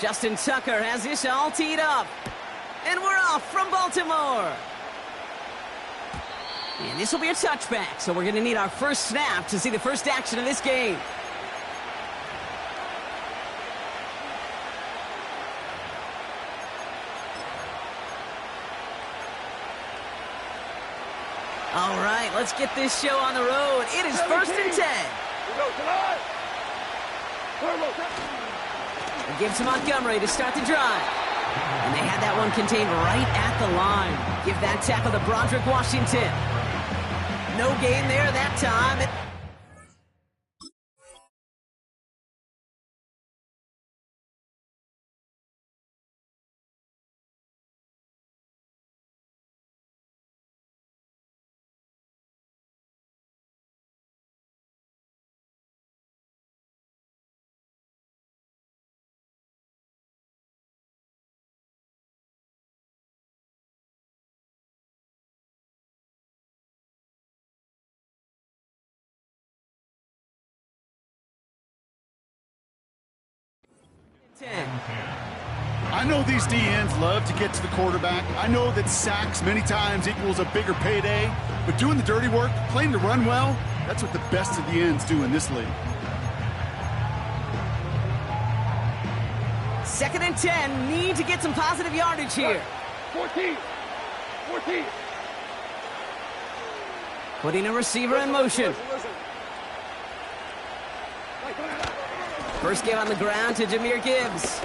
Justin Tucker has this all teed up. And we're off from Baltimore. And this will be a touchback, so we're going to need our first snap to see the first action of this game. All right, let's get this show on the road. It is 1st and 10. It gives to Montgomery to start the drive. And they had that one contained right at the line. Give that tackle to Broderick Washington. No gain there that time. I know these DNs love to get to the quarterback. I know that sacks many times equals a bigger payday, but doing the dirty work, playing to run well, that's what the best of the ends do in this league. 2nd and 10, need to get some positive yardage here. 14. Putting a receiver in motion. First give on the ground to Jahmyr Gibbs.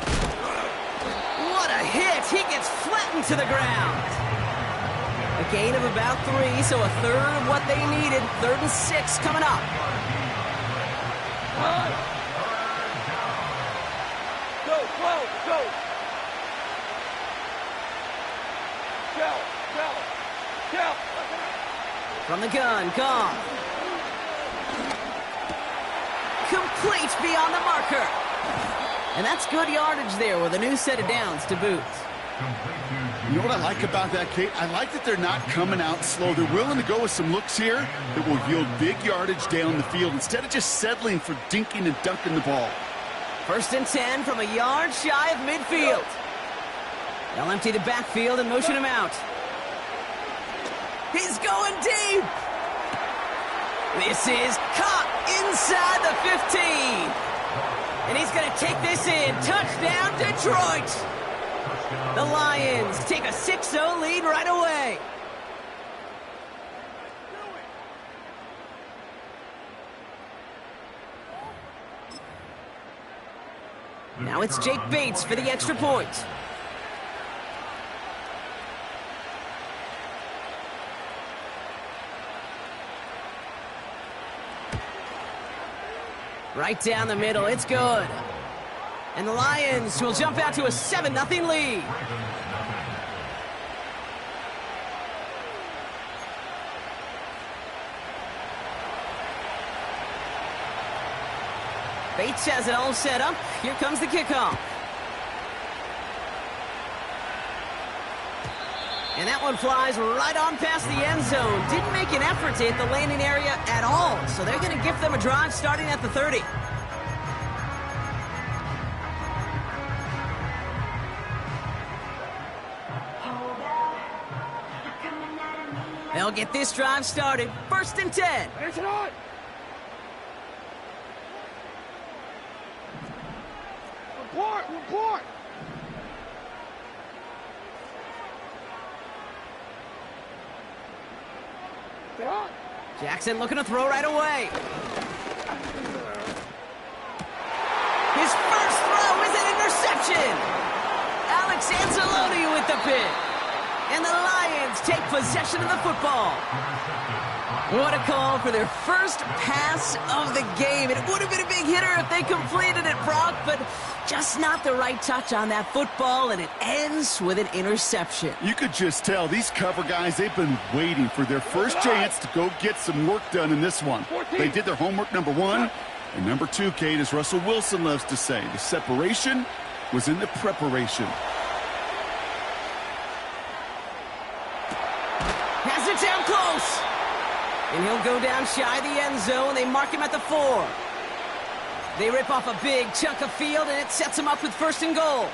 What a hit! He gets flattened to the ground. A gain of about 3, so a third of what they needed. 3rd and 6 coming up. Go. Go. From the gun, Goff. Complete beyond the marker. And that's good yardage there with a new set of downs to boot. You know what I like about that, Kate? I like that they're not coming out slow. They're willing to go with some looks here that will yield big yardage down the field instead of just settling for dinking and dunking the ball. 1st and 10 from a yard shy of midfield. They'll empty the backfield and motion him out. He's going deep. This is caught inside the 15. And he's going to take this in. Touchdown, Detroit. The Lions take a 6-0 lead right away. Now it's Jake Bates for the extra point. Right down the middle, it's good. And the Lions will jump out to a 7-0 lead. Bates has it all set up. Here comes the kickoff. And that one flies right on past the end zone. Didn't make an effort to hit the landing area at all. So they're going to give them a drive starting at the 30. They'll get this drive started. 1st and 10. Report. Jackson looking to throw right away. His first throw is an interception. Alex Anzalone with the pick. And the Lions take possession of the football. What a call for their first pass of the game. It would have been a big hitter if they completed it, Brock, but just not the right touch on that football, and it ends with an interception. You could just tell these cover guys, they've been waiting for their first chance to go get some work done in this one. They did their homework, number 1. And number 2, Kate, as Russell Wilson loves to say, the separation was in the preparation. Has it down close. And he'll go down shy of the end zone. They mark him at the 4. They rip off a big chunk of field, and it sets them up with 1st and goal.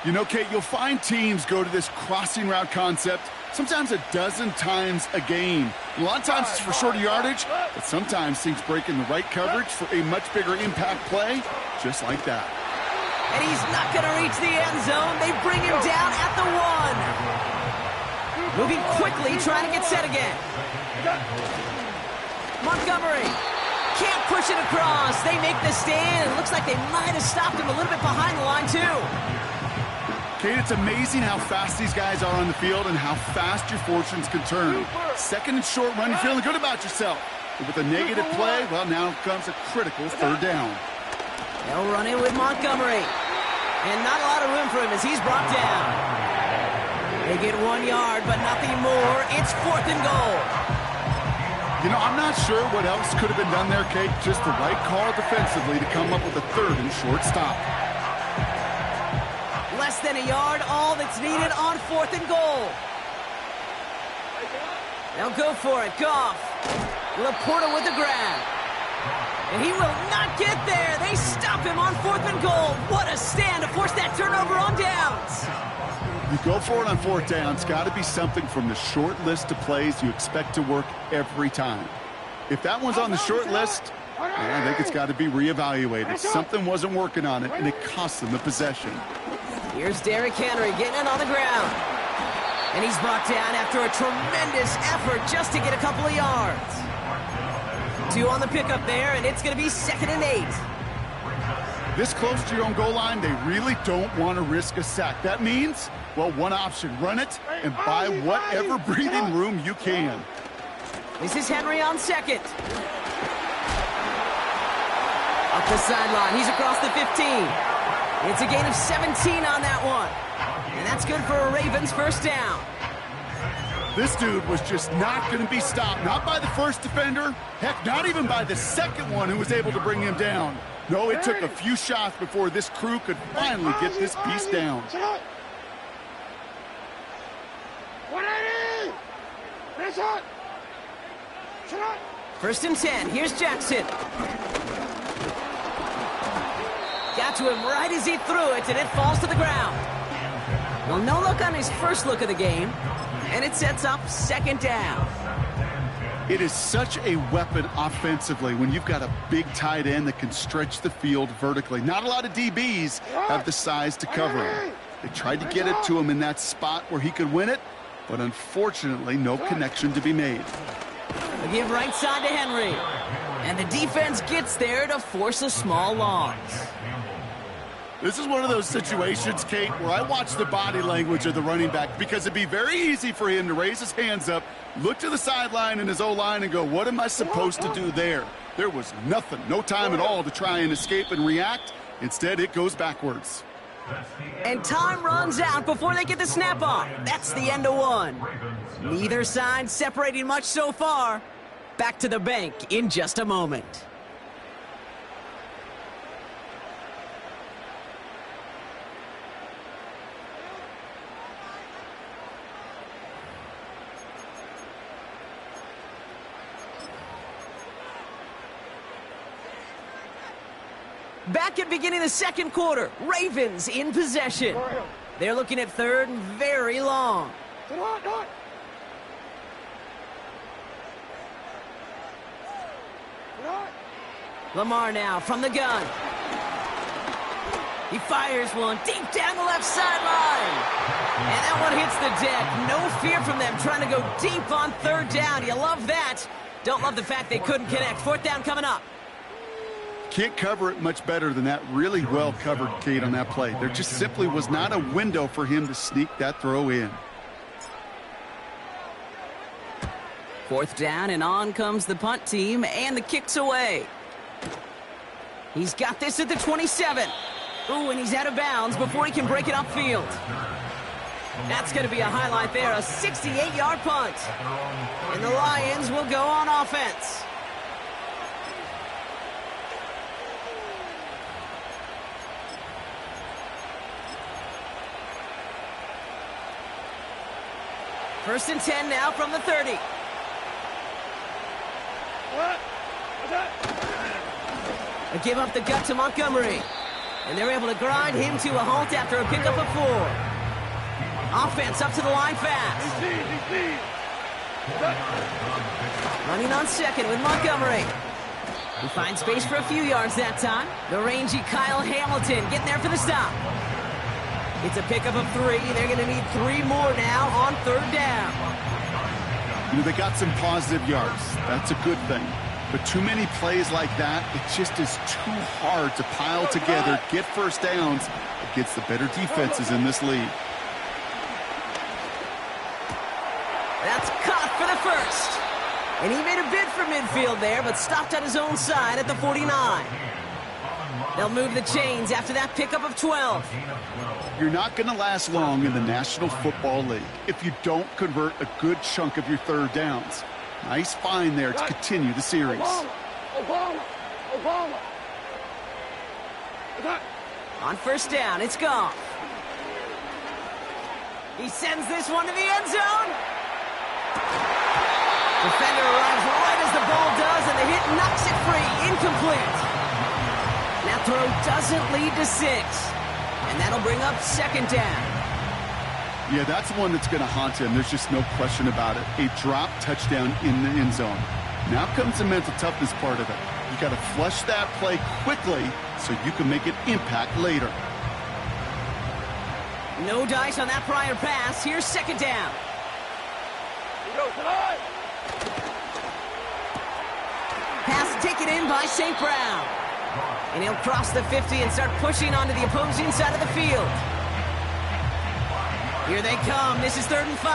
You know, Kate, you'll find teams go to this crossing route concept sometimes a dozen times a game. A lot of times it's for shorter yardage, but sometimes teams break in the right coverage for a much bigger impact play, just like that. And he's not going to reach the end zone. They bring him down at the 1. Moving quickly, trying to get set again. Montgomery can't push it across. They make the stand. It looks like they might have stopped him a little bit behind the line, too. Kate, it's amazing how fast these guys are on the field and how fast your fortunes can turn. 2nd and short run, you're feeling good about yourself. But with a negative play, well, now comes a critical 3rd down. They'll run it with Montgomery. And not a lot of room for him as he's brought down. They get 1 yard, but nothing more. It's 4th and goal. You know, I'm not sure what else could have been done there, Kate. Just the right call defensively to come up with a 3rd and short stop. Less than a yard, all that's needed on 4th and goal. They'll go for it. Goff. Laporta with the grab. And he will not get there. They stop him on 4th and goal. What a stand to force that turnover on downs. You go for it on 4th down. It's got to be something from the short list of plays you expect to work every time. If that one's on the short list, I think it's got to be reevaluated. Something wasn't working on it, and it cost them the possession. Here's Derrick Henry getting it on the ground. And he's brought down after a tremendous effort just to get a couple of yards. 2 on the pickup there, and it's going to be 2nd and 8. This close to your own goal line, they really don't want to risk a sack. That means, well, one option, run it and buy whatever breathing room you can. This is Henry on 2nd. Up the sideline, he's across the 15. It's a gain of 17 on that one. And that's good for a Ravens 1st down. This dude was just not going to be stopped. Not by the first defender. Heck, not even by the 2nd one who was able to bring him down. No, it took a few shots before this crew could finally get this piece down. 1st and 10. Here's Jackson. Got to him right as he threw it, and it falls to the ground. Well, no look on his first look of the game, and it sets up 2nd down. It is such a weapon offensively when you've got a big tight end that can stretch the field vertically. Not a lot of DBs have the size to cover him. They tried to get it to him in that spot where he could win it, but unfortunately, no connection to be made. They give right side to Henry, and the defense gets there to force a small loss. This is one of those situations, Kate, where I watch the body language of the running back because it'd be very easy for him to raise his hands up, look to the sideline in his O-line and go, what am I supposed to do there? There was nothing, no time at all to try and escape and react. Instead, it goes backwards. And time runs out before they get the snap off. That's the end of 1. Neither side separating much so far. Back to the bank in just a moment. Back at beginning of the 2nd quarter, Ravens in possession. They're looking at 3rd and very long. Lamar now from the gun. He fires one deep down the left sideline. And that one hits the deck. No fear from them trying to go deep on 3rd down. You love that. Don't love the fact they couldn't connect. 4th down coming up. Can't cover it much better than that. Really well covered, Kate, on that play. There just simply was not a window for him to sneak that throw in. 4th down, and on comes the punt team, and the kick's away. He's got this at the 27. Ooh, and he's out of bounds before he can break it upfield. That's going to be a highlight there, a 68-yard punt. And the Lions will go on offense. First and 10 now from the 30. They give up the gut to Montgomery. And they're able to grind him to a halt after a pickup of 4. Offense up to the line fast. Running on second with Montgomery. He finds space for a few yards that time. The rangy Kyle Hamilton getting there for the stop. It's a pickup of 3. They're going to need 3 more now on 3rd down. You know, they got some positive yards. That's a good thing. But too many plays like that, it just is too hard to pile together, get first downs against the better defenses in this league. That's caught for the first. And he made a bid for midfield there, but stopped on his own side at the 49. They'll move the chains after that pickup of 12. You're not going to last long in the National Football League if you don't convert a good chunk of your 3rd downs. Nice find there to continue the series. Obama. On 1st down, it's Goff. He sends this one to the end zone. Defender arrives right as the ball does, and the hit knocks it free. Incomplete. That throw doesn't lead to 6. And that'll bring up 2nd down. Yeah, that's one that's going to haunt him. There's just no question about it. A drop touchdown in the end zone. Now comes the mental toughness part of it. You got to flush that play quickly so you can make an impact later. No dice on that prior pass. Here's 2nd down. He goes tonight. Pass taken in by St. Brown. And he'll cross the 50 and start pushing onto the opposing side of the field. Here they come. This is 3rd and 5.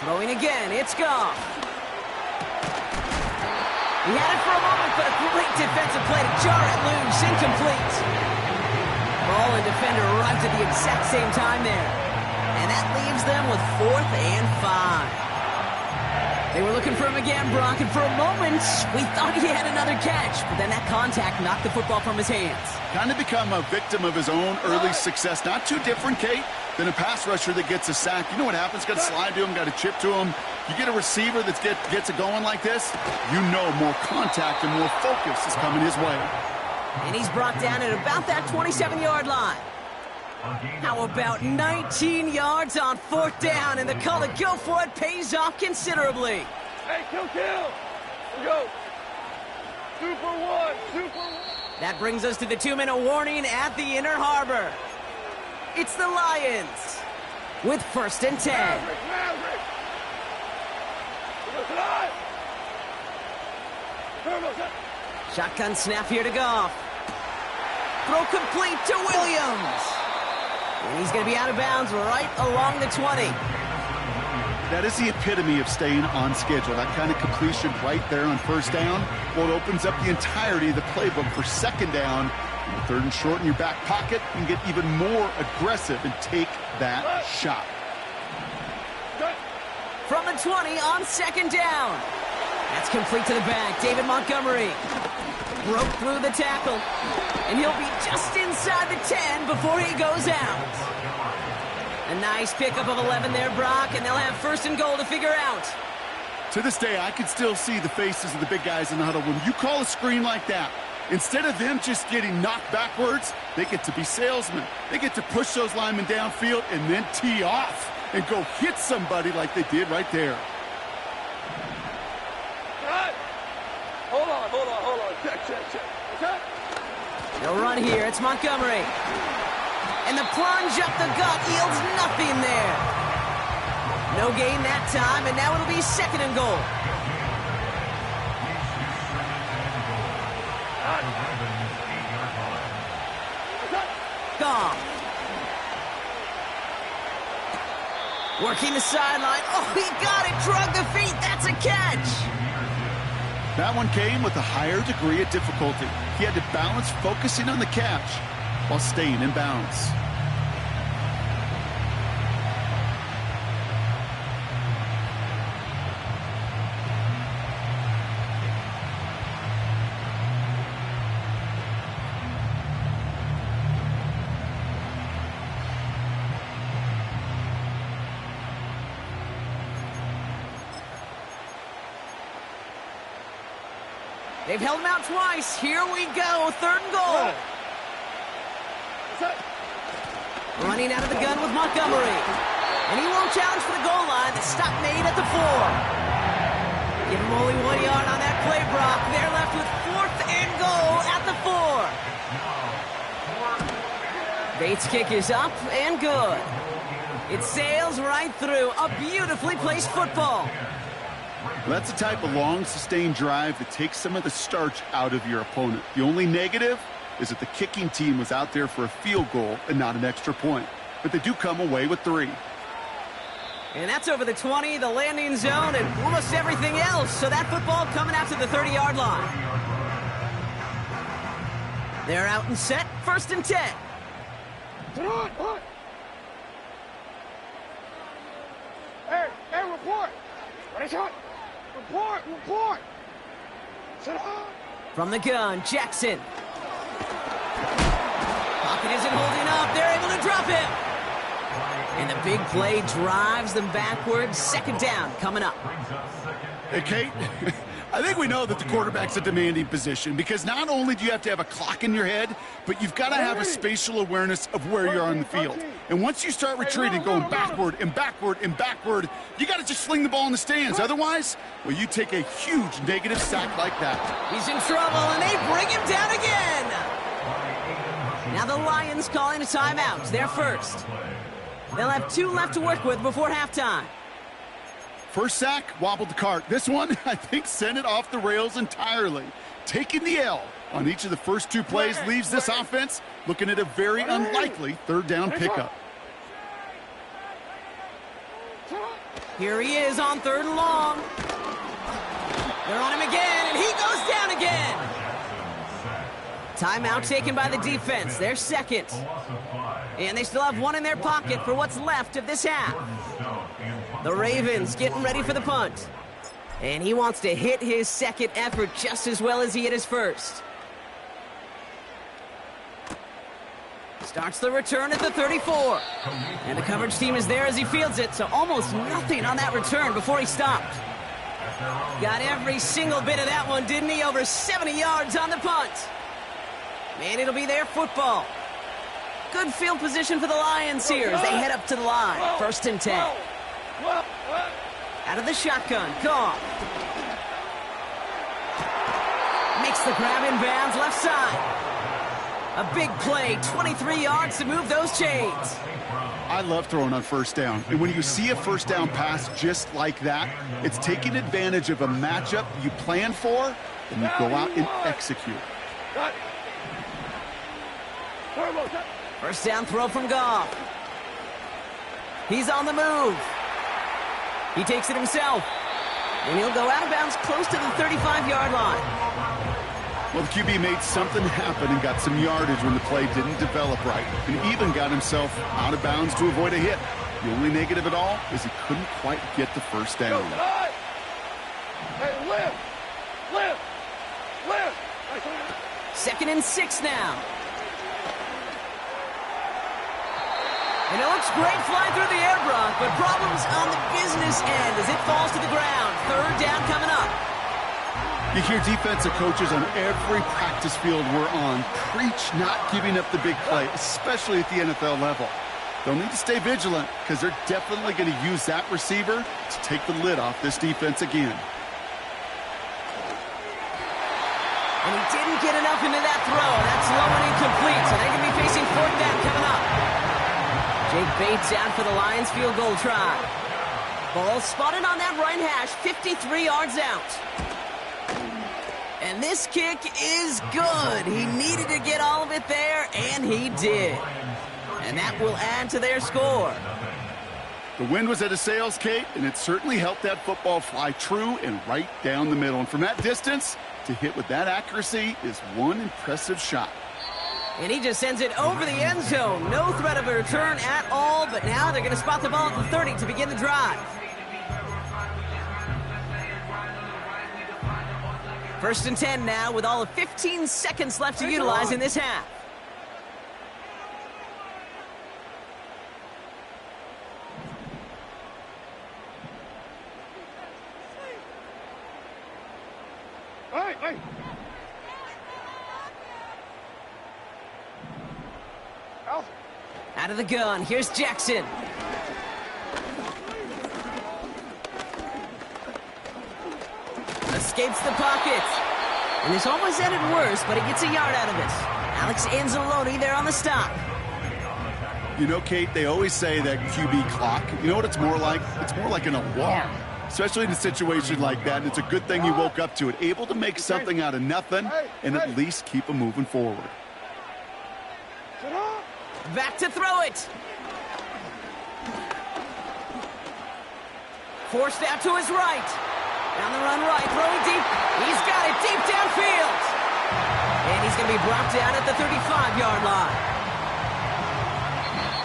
Throwing again. It's Goff. He had it for a moment, but a great defensive play to jar it loose. Incomplete. Ball and defender arrived at the exact same time there. And that leaves them with 4th and 5. They were looking for him again, Brock, and for a moment, we thought he had another catch. But then that contact knocked the football from his hands. Kind of become a victim of his own early success. Not too different, Kate, than a pass rusher that gets a sack. You know what happens? Got to slide to him, got to chip to him. You get a receiver that gets it going like this, you know more contact and more focus is coming his way. And he's brought down at about that 27-yard line. How about 19 yards on 4th down, and the call to go for it pays off considerably. Hey, kill. Here we go. 2 for 1. That brings us to the 2-minute warning at the Inner Harbor. It's the Lions with 1st and 10. Maverick. He goes tonight. Shotgun snap here to Goff. Throw complete to Williams. And he's going to be out of bounds right along the 20. That is the epitome of staying on schedule. That kind of completion right there on 1st down. Well, it opens up the entirety of the playbook for 2nd down. And 3rd and short in your back pocket, you can get even more aggressive and take that shot. From the 20 on 2nd down. That's complete to the back. David Montgomery broke through the tackle. And he'll be just inside the 10 before he goes out. A nice pickup of 11 there, Brock, and they'll have 1st and goal to figure out. To this day, I can still see the faces of the big guys in the huddle. When you call a screen like that, instead of them just getting knocked backwards, they get to be salesmen. They get to push those linemen downfield and then tee off and go hit somebody like they did right there. Hold on. Check. Okay? They'll run here. It's Montgomery. And the plunge up the gut yields nothing there. No gain that time, and now it'll be 2nd and goal. Goff. Working the sideline. Oh, he got it. Drug the feet. That's a catch. That one came with a higher degree of difficulty. He had to balance focusing on the catch while staying in bounds. They've held him out twice. Here we go. 3rd and goal. Running out of the gun with Montgomery. And he won't challenge for the goal line. The stop made at the 4. Give him only 1 yard on that play, Brock. They're left with 4th and goal at the 4. Bates' kick is up and good. It sails right through. A beautifully placed football. Well, that's the type of long, sustained drive that takes some of the starch out of your opponent. The only negative is that the kicking team was out there for a field goal and not an extra point. But they do come away with 3. And that's over the 20, the landing zone, and almost everything else. So that football coming out to the 30-yard line. They're out and set. 1st and 10. Hey, report. Ready, shot. Report. From the gun, Jackson. Pocket isn't holding up. They're able to drop him. And the big play drives them backwards. 2nd down coming up. Hey, Kate, I think we know that the quarterback's a demanding position because not only do you have to have a clock in your head, but you've got to have a spatial awareness of where you are on the field. And once you start retreating, going backward and backward and backward, you got to just fling the ball in the stands. Otherwise, well, you take a huge negative sack like that. He's in trouble, and they bring him down again. Now the Lions calling a timeout. They're first. They'll have 2 left to work with before halftime. First sack, wobbled the cart. This one, I think, sent it off the rails entirely. Taking the L on each of the first 2 plays leaves this offense looking at a very unlikely 3rd down pickup. Here he is on 3rd and long. They're on him again, and he goes down again. Timeout taken by the defense. They're 2nd. And they still have 1 in their pocket for what's left of this half. The Ravens getting ready for the punt. And he wants to hit his 2nd effort just as well as he hit his 1st. Starts the return at the 34. And the coverage team is there as he fields it, so almost nothing on that return before he stopped. Got every single bit of that one, didn't he? Over 70 yards on the punt. And it'll be their football. Good field position for the Lions here as they head up to the line. 1st and 10. Out of the shotgun, Goff. Makes the grab in bounds, left side. A big play, 23 yards to move those chains. I love throwing on 1st down. And when you see a 1st down pass just like that, it's taking advantage of a matchup you plan for, and you go out and execute. 1st down throw from Goff. He's on the move. He takes it himself. And he'll go out of bounds close to the 35-yard line. Well, the QB made something happen and got some yardage when the play didn't develop right. And even got himself out of bounds to avoid a hit. The only negative at all is he couldn't quite get the 1st down. Hey, lift. 2nd and 6 now. And it looks great flying through the air, Brock, but problems on the business end as it falls to the ground. 3rd down coming up. You hear defensive coaches on every practice field we're on preach not giving up the big play, especially at the NFL level. They'll need to stay vigilant because they're definitely going to use that receiver to take the lid off this defense again. And he didn't get enough into that throw. That's low and incomplete, so they're going to be facing 4th down coming up. Jake Bates out for the Lions field goal try. Ball spotted on that right hash, 53 yards out. And this kick is good. He needed to get all of it there, and he did. And that will add to their score. The wind was at a sails, Kate, and it certainly helped that football fly true and right down the middle. And from that distance, to hit with that accuracy is one impressive shot. And he just sends it over the end zone. No threat of a return at all, but now they're going to spot the ball at the 30 to begin the drive. 1st and 10 now with all of 15 seconds left to utilize in this half. Hey! Out of the gun, here's Jackson. Escapes the pocket. And this almost ended worse, but he gets a yard out of this. Alex Anzalone there on the stop. You know, Kate, they always say that QB clock, you know what it's more like? It's more like an alarm, especially in a situation like that. And it's a good thing you woke up to it, able to make something out of nothing and at least keep them moving forward. Back to throw it. Forced out to his right. Down the run right, throwing deep. He's got it deep downfield. And he's going to be brought down at the 35-yard line.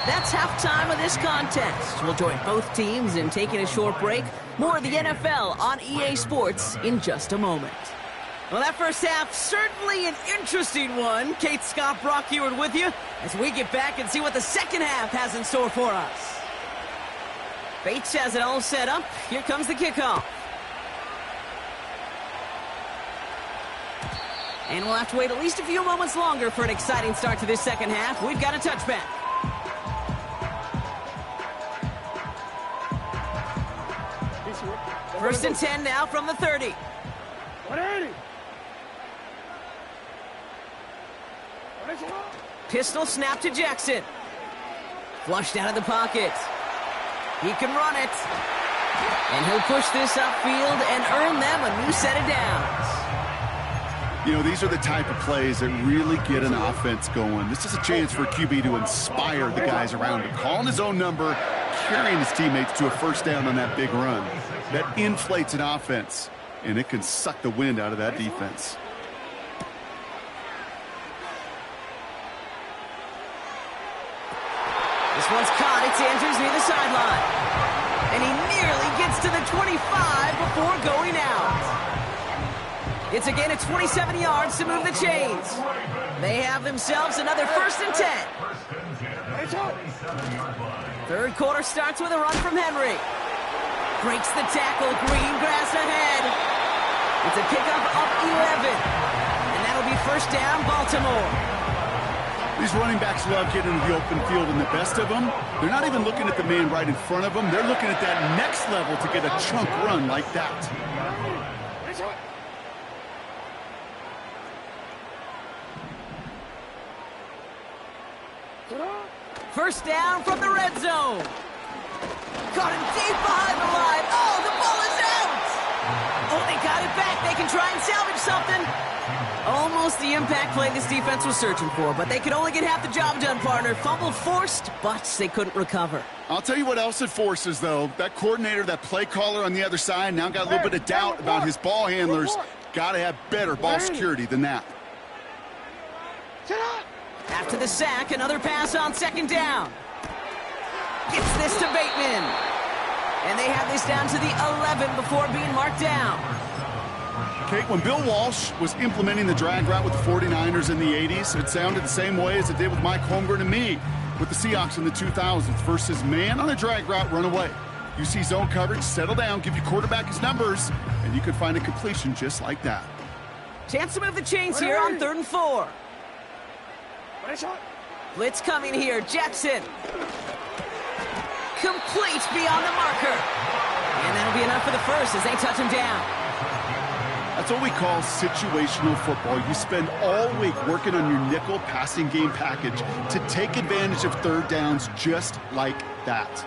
That's halftime of this contest. We'll join both teams in taking a short break. More of the NFL on EA Sports in just a moment. Well, that first half, certainly an interesting one. Kate, Scott, Brock Heward with you as we get back and see what the second half has in store for us. Bates has it all set up. Here comes the kickoff. And we'll have to wait at least a few moments longer for an exciting start to this second half. We've got a touchback. First and 10 now from the 30. 180. Pistol snap to Jackson. Flushed out of the pocket. He can run it. And he'll push this upfield and earn them a new set of downs. You know, these are the type of plays that really get an offense going. This is a chance for QB to inspire the guys around him. Calling his own number, carrying his teammates to a first down on that big run. That inflates an offense, and it can suck the wind out of that defense. This one's caught. It's Andrews near the sideline. And he nearly gets to the 25 before going out. It's again at 27 yards to move the chains. They have themselves another first and 10. Third quarter starts with a run from Henry. Breaks the tackle. Green grass ahead. It's a pickup of 11. And that'll be first down, Baltimore. These running backs love getting into the open field, and the best of them, they're not even looking at the man right in front of them. They're looking at that next level to get a chunk run like that. First down from the red zone. Got him deep behind the line. Oh, the ball is out. Oh, they got it back. They can try and salvage something. Almost the impact play this defense was searching for, but they could only get half the job done, partner. Fumble forced, but they couldn't recover. I'll tell you what else it forces, though. That coordinator, that play caller on the other side, now got a little bit of doubt about his ball handlers. Got to have better ball security than that. After the sack, another pass on second down. Gets this to Bateman. And they have this down to the 11 before being marked down. Kate, when Bill Walsh was implementing the drag route with the 49ers in the 80s, it sounded the same way as it did with Mike Holmgren and me with the Seahawks in the 2000s versus man on a drag route, run away. You see zone coverage, settle down, give your quarterback his numbers, and you could find a completion just like that. Chance to move the chains here on 3rd and 4. Blitz coming here. Jackson. Complete beyond the marker. And that'll be enough for the first as they touch him down. That's what we call situational football. You spend all week working on your nickel passing game package to take advantage of third downs just like that.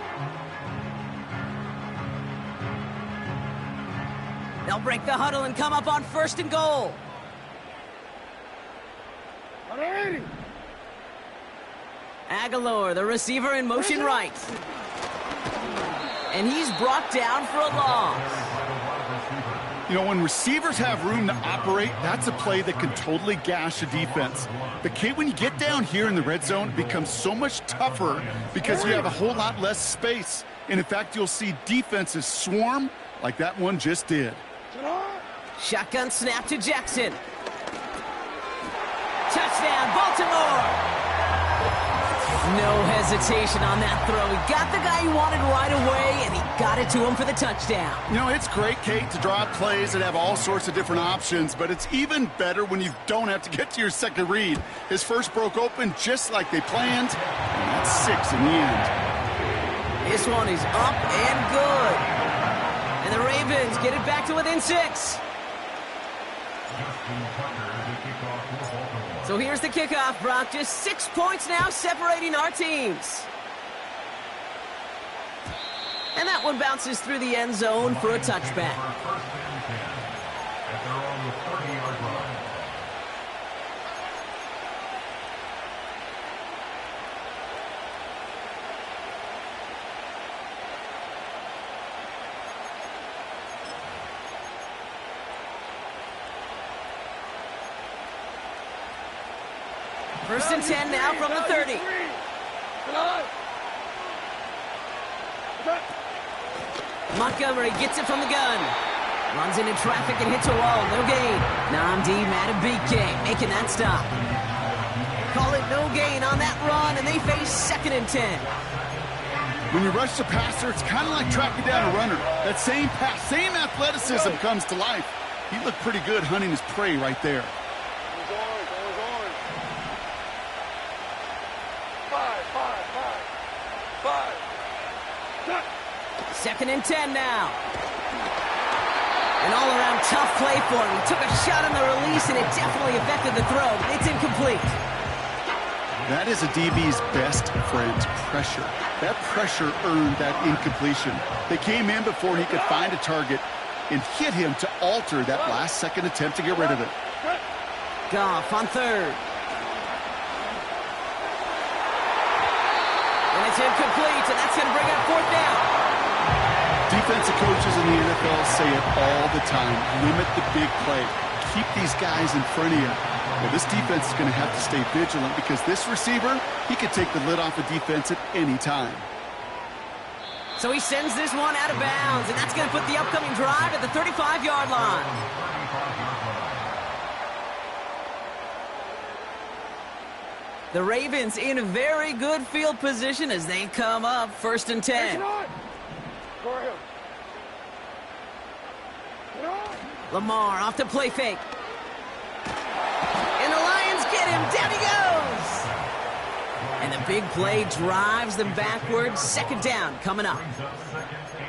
They'll break the huddle and come up on 1st and goal. 180. Aguilar, the receiver in motion right. And he's brought down for a loss. You know, when receivers have room to operate, that's a play that can totally gash a defense. But, Kate, when you get down here in the red zone, it becomes so much tougher because you have a whole lot less space. And, in fact, you'll see defenses swarm like that one just did. Shotgun snap to Jackson. Touchdown, Baltimore! No hesitation on that throw. He got the guy he wanted right away, and he got it to him for the touchdown. You know, it's great, Kate, to draw up plays that have all sorts of different options, but it's even better when you don't have to get to your second read. His first broke open just like they planned, and that's 6 in the end. This one is up and good. And the Ravens get it back to within 6. So here's the kickoff, Brock. Just 6 points now separating our teams. And that one bounces through the end zone for a touchback. First and 10 now from the 30. Montgomery gets it from the gun. Runs into traffic and hits a wall. No gain. Namdi Madubuike making that stop. Call it no gain on that run, and they face 2nd and 10. When you rush the passer, it's kind of like tracking down a runner. That same pass, same athleticism comes to life. He looked pretty good hunting his prey right there. 2nd and 10 now. An all-around tough play for him. He took a shot on the release, and it definitely affected the throw, but it's incomplete. That is a DB's best friend, pressure. That pressure earned that incompletion. They came in before he could find a target and hit him to alter that last-second attempt to get rid of it. Goff on 3rd. And it's incomplete, and that's going to bring up 4th down. Defensive coaches in the NFL say it all the time. Limit the big play. Keep these guys in front of you. Well, this defense is going to have to stay vigilant because this receiver, he could take the lid off a defense at any time. So he sends this one out of bounds, and that's going to put the upcoming drive at the 35-yard line. The Ravens in a very good field position as they come up 1st and 10. Lamar off the play fake. And the Lions get him. Down he goes. And the big play drives them backwards. 2nd down coming up.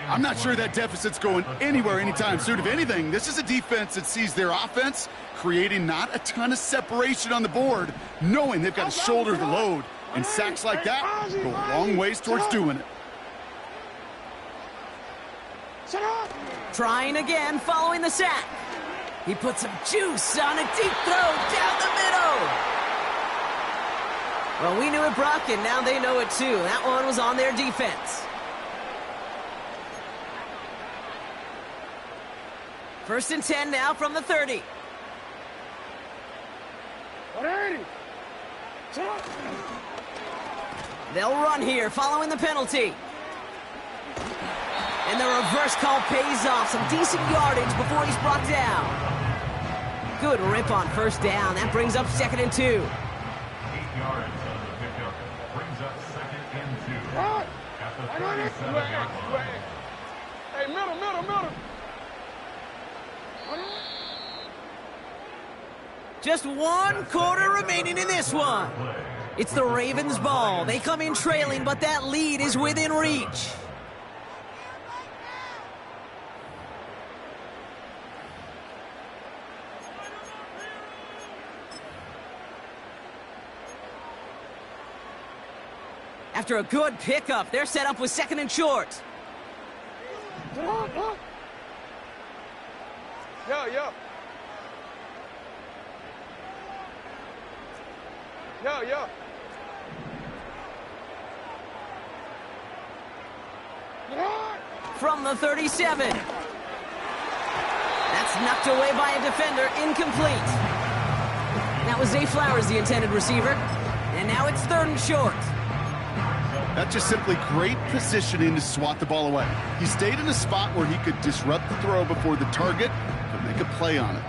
I'm not sure that deficit's going anywhere anytime soon. If anything, this is a defense that sees their offense creating not a ton of separation on the board, knowing they've got to shoulder the load. And sacks like that go a long ways towards doing it. Trying again following the sack. He puts some juice on a deep throw down the middle. Well, we knew it, Brock, and now they know it too. That one was on their defense. 1st and 10 now from the 30. 180. They'll run here following the penalty. And the reverse call pays off. Some decent yardage before he's brought down. Good rip on 1st down. That brings up 2nd and 2. 8 yards on the pickup. Brings up 2nd and 2. At the 37-yard line. Hey, middle. Just 1 quarter remaining in this one. It's the Ravens' ball. They come in trailing, but that lead is within reach. After a good pickup, they're set up with 2nd and short. Yeah. From the 37. That's knocked away by a defender, incomplete. That was Zay Flowers, the intended receiver. And now it's 3rd and short. That's just simply great positioning to swat the ball away. He stayed in a spot where he could disrupt the throw before the target could make a play on it.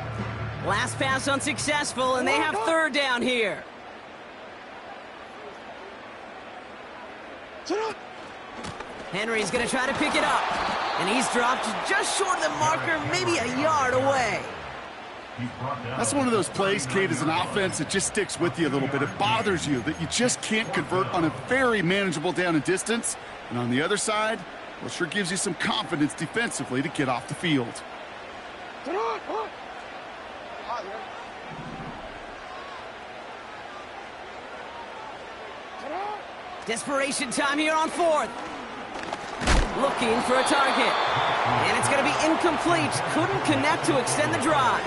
Last pass unsuccessful, and they have 3rd down here. Henry's going to try to pick it up. And he's dropped just short of the marker, maybe a yard away. That's one of those plays, Kate, as an offense that just sticks with you a little bit. It bothers you that you just can't convert on a very manageable down and distance. And on the other side, well, it sure gives you some confidence defensively to get off the field. Desperation time here on fourth. Looking for a target. And it's going to be incomplete. Couldn't connect to extend the drive.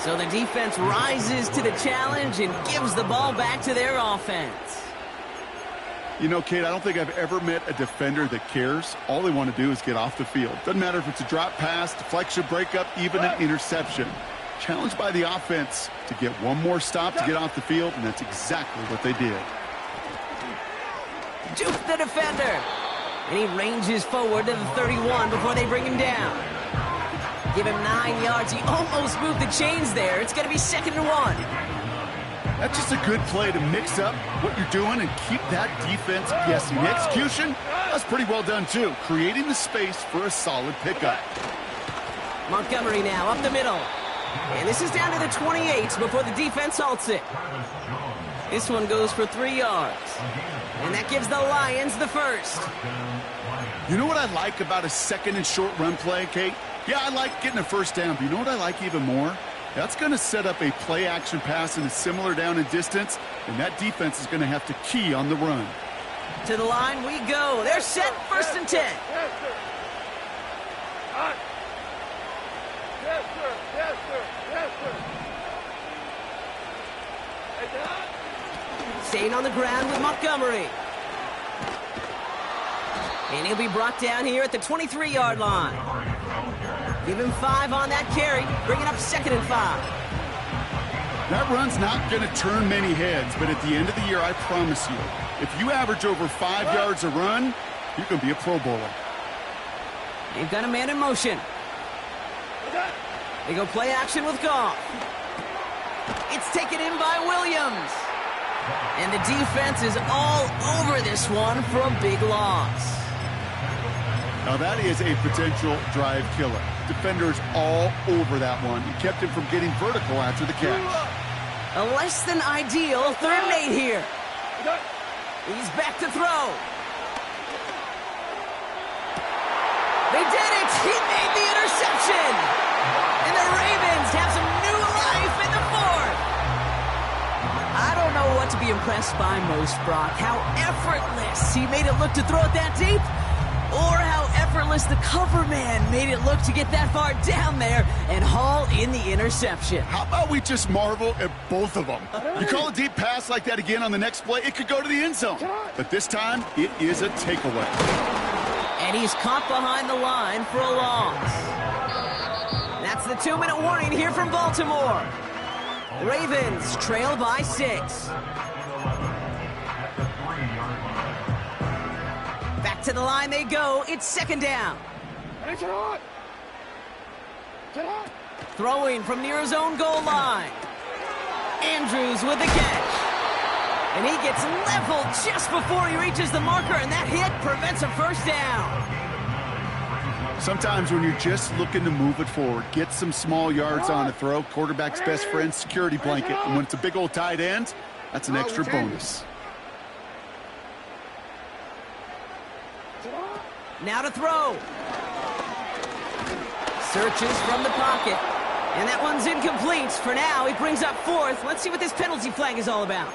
So the defense rises to the challenge and gives the ball back to their offense. You know, Kate, I don't think I've ever met a defender that cares. All they want to do is get off the field. Doesn't matter if it's a drop pass, deflection, breakup, even an interception. Challenged by the offense to get one more stop to get off the field, and that's exactly what they did. Juke the defender. And he ranges forward to the 31 before they bring him down. Give him 9 yards. He almost moved the chains there. It's going to be 2nd and 1. That's just a good play to mix up what you're doing and keep that defense guessing. The execution, that's pretty well done, too. Creating the space for a solid pickup. Montgomery now up the middle. And this is down to the 28 before the defense halts it. This one goes for 3 yards. And that gives the Lions the first. You know what I like about a 2nd and short run play, Kate? Yeah, I like getting a first down, but you know what I like even more? That's going to set up a play-action pass in a similar down and distance, and that defense is going to have to key on the run. To the line we go. They're set, 1st and 10. Yes, sir. Yes, sir. Yes, sir. Yes, sir. Hey, Dad. Staying on the ground with Montgomery. And he'll be brought down here at the 23-yard line. Give him 5 on that carry, bringing up 2nd and 5. That run's not going to turn many heads, but at the end of the year, I promise you, if you average over 5 yards a run, you're going to be a Pro Bowler. They've got a man in motion. They go play action with Goff. It's taken in by Williams. And the defense is all over this one for a big loss. Now that is a potential drive killer. Defenders all over that one. He kept him from getting vertical after the catch. A less than ideal 3rd and 8 here. He's back to throw. They did it! He made the interception! And the Ravens have some new life in the 4th. I don't know what to be impressed by most, Brock. How effortless he made it look to throw it that deep, or how effortless the cover man made it look to get that far down there and haul in the interception. How about we just marvel at both of them? You call a deep pass like that again on the next play, it could go to the end zone. But this time, it is a takeaway. And he's caught behind the line for a loss. That's the 2-minute warning here from Baltimore. Ravens trail by 6. Back to the line they go. It's 2nd down. Throwing from near his own goal line. Andrews with the catch. And he gets leveled just before he reaches the marker, and that hit prevents a first down. Sometimes when you're just looking to move it forward, get some small yards on a throw, quarterback's best friend, security blanket. And when it's a big old tight end, that's an extra bonus. Now to throw. Searches from the pocket. And that one's incomplete. For now, he brings up 4th. Let's see what this penalty flag is all about.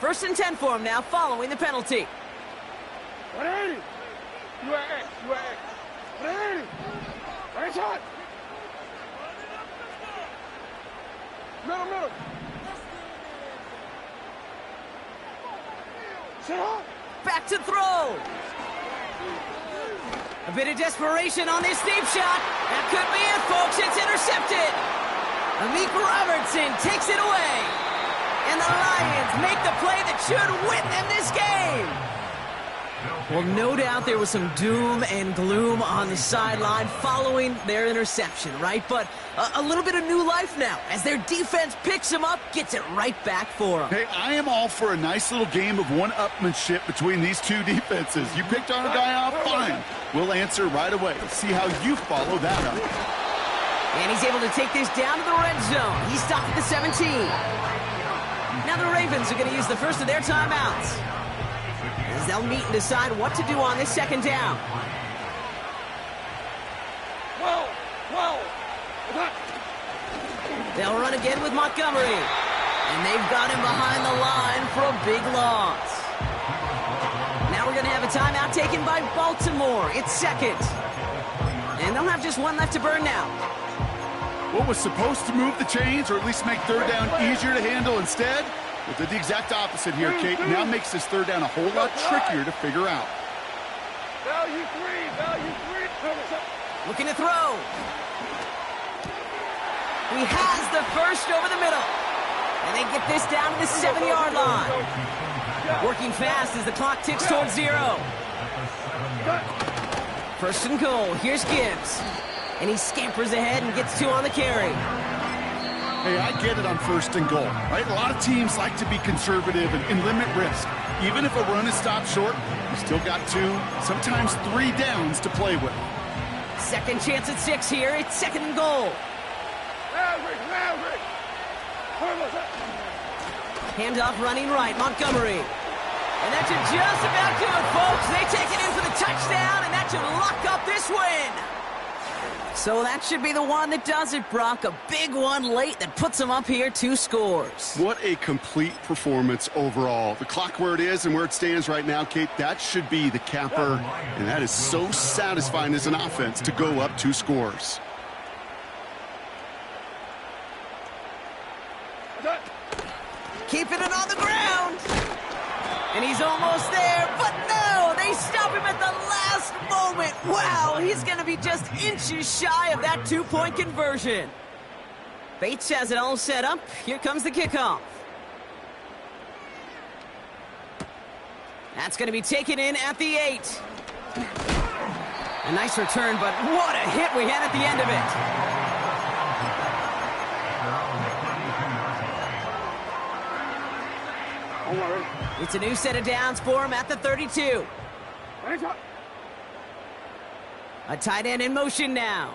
1st and 10 for him now, following the penalty. 180. You are X. 180. Right shot. Middle. Sit up. Back to throw. A bit of desperation on this deep shot. That could be it, folks. It's intercepted. Amik Robertson takes it away. And the Lions make the play that should win them this game. Well, no doubt there was some doom and gloom on the sideline following their interception, right? But a little bit of new life now as their defense picks them up, gets it right back for them. Hey, I am all for a nice little game of one-upmanship between these two defenses. You picked our guy off, fine. We'll answer right away. See how you follow that up. And he's able to take this down to the red zone. He stopped at the 17. Now the Ravens are going to use the first of their timeouts, as they'll meet and decide what to do on this second down. They'll run again with Montgomery. And they've got him behind the line for a big loss. Now we're going to have a timeout taken by Baltimore. It's second. And they'll have just one left to burn now. What was supposed to move the chains, or at least make third down easier to handle instead, well, did the exact opposite here, Kate. Now makes this third down a whole lot trickier to figure out. Value three. Looking to throw. He has the first over the middle. And they get this down to the 7-yard line. Working fast as the clock ticks towards 0. First and goal. Here's Gibbs. And he scampers ahead and gets 2 on the carry. Hey, I get it on first and goal, right? A lot of teams like to be conservative and limit risk. Even if a run is stopped short, you still got 2, sometimes 3 downs to play with. Second chance at 6 here. It's second and goal. Handoff running right. Montgomery. And that should just about do it, folks. They take it in for the touchdown, and that should lock up this win. So that should be the one that does it, Brock. A big one late that puts them up here 2 scores. What a complete performance overall. The clock where it is and where it stands right now, Kate, that should be the capper. And that is so satisfying as an offense to go up 2 scores. Keeping it on the ground. And he's almost there, but no, they stop him at the last moment. Wow, he's going to be just inches shy of that 2-point conversion. Bates has it all set up. Here comes the kickoff. That's going to be taken in at the 8. A nice return, but what a hit we had at the end of it. It's a new set of downs for him at the 32. A tight end in motion now.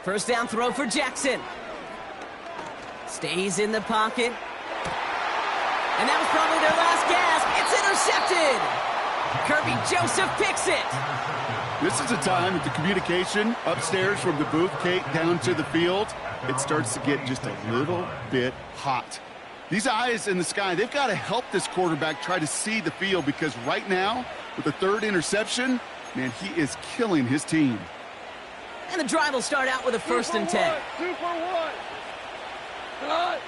First down throw for Jackson. Stays in the pocket. And that was probably their last gasp. It's intercepted. Kirby Joseph picks it. This is a time that the communication upstairs from the booth, Kate, down to the field, it starts to get just a little bit hot. These eyes in the sky, they've got to help this quarterback try to see the field, because right now, with the 3rd interception, man, he is killing his team. And the drive will start out with a 1st and 10. 2 for 1.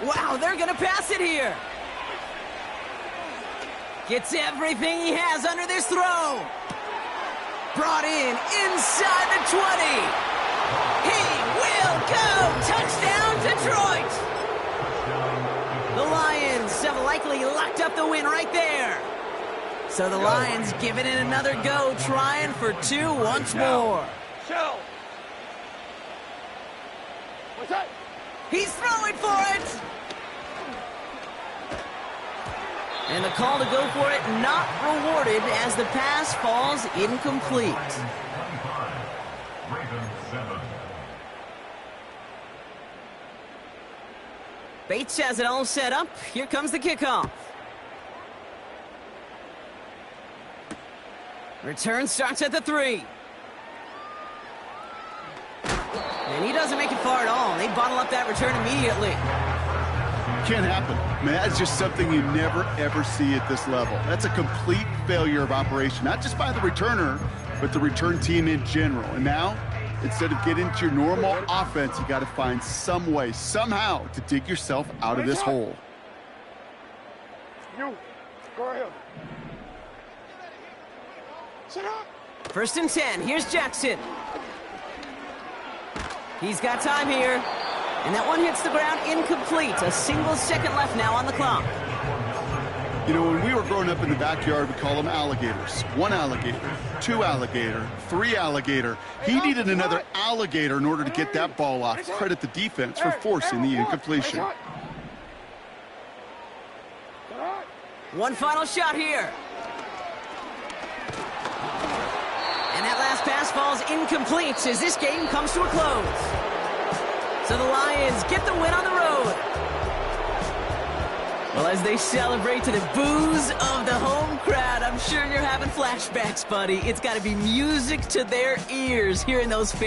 Wow, they're going to pass it here. Gets everything he has under this throw. Brought in inside the 20. He will go. Touchdown, Detroit. The Lions have likely locked up the win right there. So the Lions giving it another go, trying for 2 once more. He's throwing for it. And the call to go for it not rewarded as the pass falls incomplete. Bates has it all set up. Here comes the kickoff. Return starts at the 3. And he doesn't make it far at all. They bottle up that return immediately. Can't happen. I mean, that's just something you never, ever see at this level. That's a complete failure of operation, not just by the returner, but the return team in general. And now, instead of getting into your normal offense, you got to find some way, somehow, to dig yourself out of this hole. You, go ahead. Sit up. 1st and 10. Here's Jackson. He's got time here. And that one hits the ground incomplete. A single second left now on the clock. You know, when we were growing up in the backyard, we call them alligators. 1 alligator, 2 alligator, 3 alligator. He needed another alligator in order to get that ball off. Credit the defense for forcing the incompletion. One final shot here. And that last pass falls incomplete as this game comes to a close. So the Lions get the win on the road. Well, as they celebrate to the boos of the home crowd, I'm sure you're having flashbacks, buddy. It's got to be music to their ears hearing those fans.